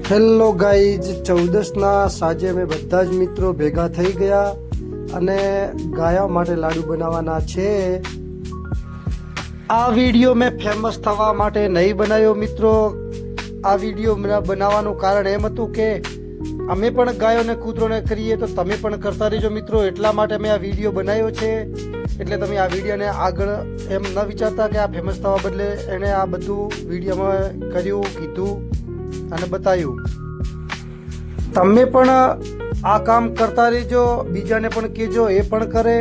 Hello guys, 14ના સાંજે અમે બધા જ મિત્રો ભેગા થઈ ગયા અને ગાયા માટે લાડુ બનાવવાના છે. આ વિડીયો મેં ફેમસ થવા માટે નહીં બનાવ્યો મિત્રો. આ વિડીયો બનાવવાનું કારણ એમ હતું કે અમે પણ ગાયોને કૂતરોને કરીએ તો તમે પણ કરતા રહેજો મિત્રો. એટલા માટે મેં આ વિડીયો બનાવ્યો છે. એટલે તમે આ વિડીયોને આગળ એમ ન વિચારતા કે આ ફેમસ થવા બદલે એણે આ બધું વિડીયોમાં કર્યું, કીધું અને બતાવ્યું. તમે પણ આ કામ કરતા રહેજો, બીજાને પણ કહેજો, એ પણ કરે.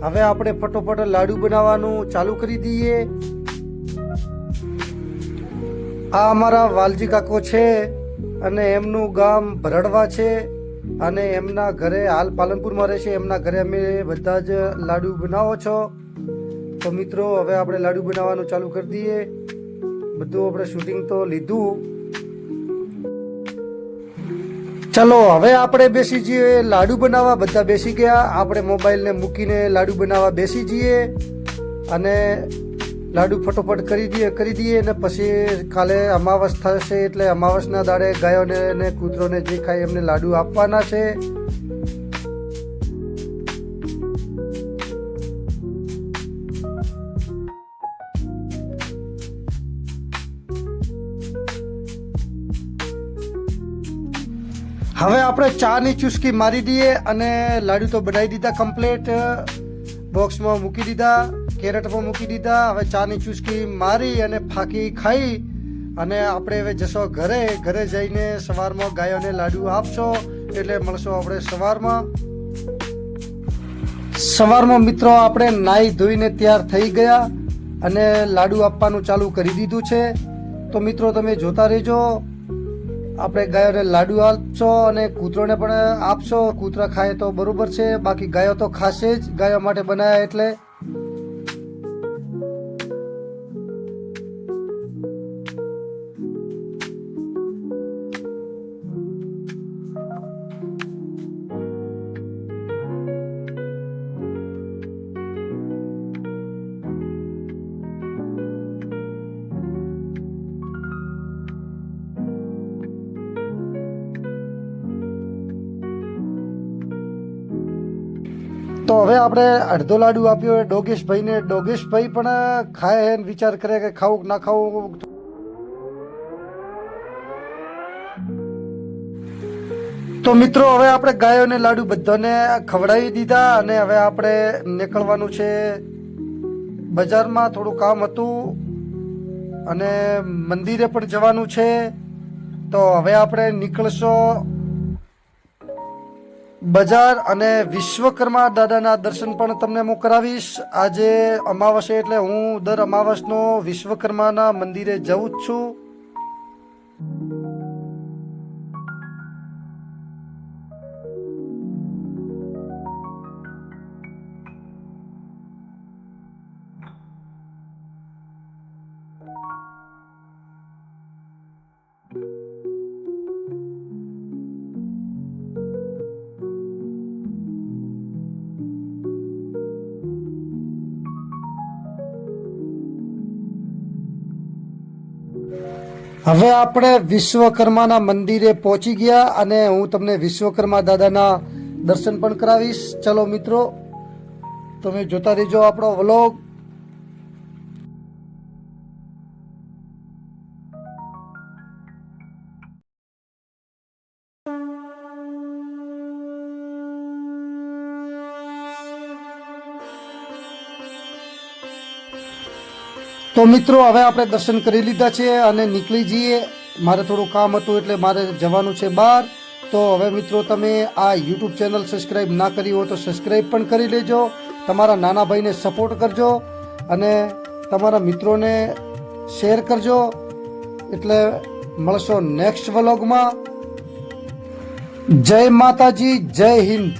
હવે આપણે ફટોફટ લાડુ બનાવવાનું ચાલુ કરી દઈએ. આ અમારા વાલજી કાકો છે અને એમનું ગામ ભરડવા છે અને એમના ઘરે હાલ પાલનપુરમાં રહે છે. એમના ઘરે અમે બધા જ લાડુ બનાવો છો. તો મિત્રો હવે આપણે લાડુ બનાવવાનું ચાલુ કરી દઈએ. બધું આપણે શૂટિંગ તો લીધું. ચલો હવે આપણે બેસી જઈએ લાડુ બનાવવા. બધા બેસી ગયા. આપણે મોબાઈલને મૂકીને લાડુ બનાવવા બેસી જઈએ અને લાડુ ફટોફટ કરી દઈએ અને પછી કાલે અમાવસ થશે એટલે અમાવસના દાડે ગાયોને અને કૂતરોને જે ખાય એમને લાડુ આપવાના છે. હવે આપણે ચાની ચુસ્કી મારી દઈએ અને લાડુ તો બનાવી દીધા કમ્પ્લીટ. બોક્સમાં મૂકી દીધા, કેરેટમાં મૂકી દીધા. હવે ચાની ચુસ્કી મારી અને ફાંકી ખાઈ અને આપણે હવે જશો ઘરે. ઘરે જઈને સવારમાં ગાયોને લાડુ આપશો એટલે મળશો આપણે સવારમાં મિત્રો આપણે નાહી ધોઈને તૈયાર થઈ ગયા અને લાડુ આપવાનું ચાલુ કરી દીધું છે. તો મિત્રો તમે જોતા રહેજો. આપણે ગાયોને લાડુ આપશો અને કૂતરોને પણ આપશો. કૂતરા ખાય તો બરોબર છે, બાકી ગાયો તો ખાશે જ. ગાયો માટે બનાવ્યા એટલે. તો હવે આપણે અડધો લાડુ આપ્યો ડોગેશભાઈને. ડોગેશભાઈ પણ ખાય હે, વિચાર કરે કે ખાવું કે ના ખાવું. તો મિત્રો હવે આપણે ગાયોને લાડુ બધાને ખવડાવી દીધા અને હવે આપણે નીકળવાનું છે બજારમાં. થોડું કામ હતું અને મંદિરે પણ જવાનું છે. તો હવે આપણે નીકળશો બજાર અને વિશ્વકર્મા દાદાના દર્શન પણ તમને હું કરાવીશ. આજે અમાવસ એટલે હું દર અમાવસનો વિશ્વકર્માના મંદિરે જઉં જ છું. હવે આપણે વિશ્વકર્માના મંદિરે પહોંચી ગયા અને હું તમને વિશ્વકર્મા દાદાના દર્શન પણ કરાવીશ. ચલો મિત્રો તમે જોતા રહેજો આપણો વ્લોગ. તો મિત્રો હવે આપણે દર્શન કરી લીધા છે અને નીકળી જઈએ. મારે થોડું કામ હતું એટલે મારે જવાનું છે બહાર. તો હવે મિત્રો તમે આ યુટ્યુબ ચેનલ સબસ્ક્રાઈબ ના કરી હોય તો સબસ્ક્રાઈબ પણ કરી લેજો. તમારા નાના ભાઈને સપોર્ટ કરજો અને તમારા મિત્રોને શેર કરજો. એટલે મળશો નેક્સ્ટ વ્લોગમાં. જય માતાજી, જય હિન્દ.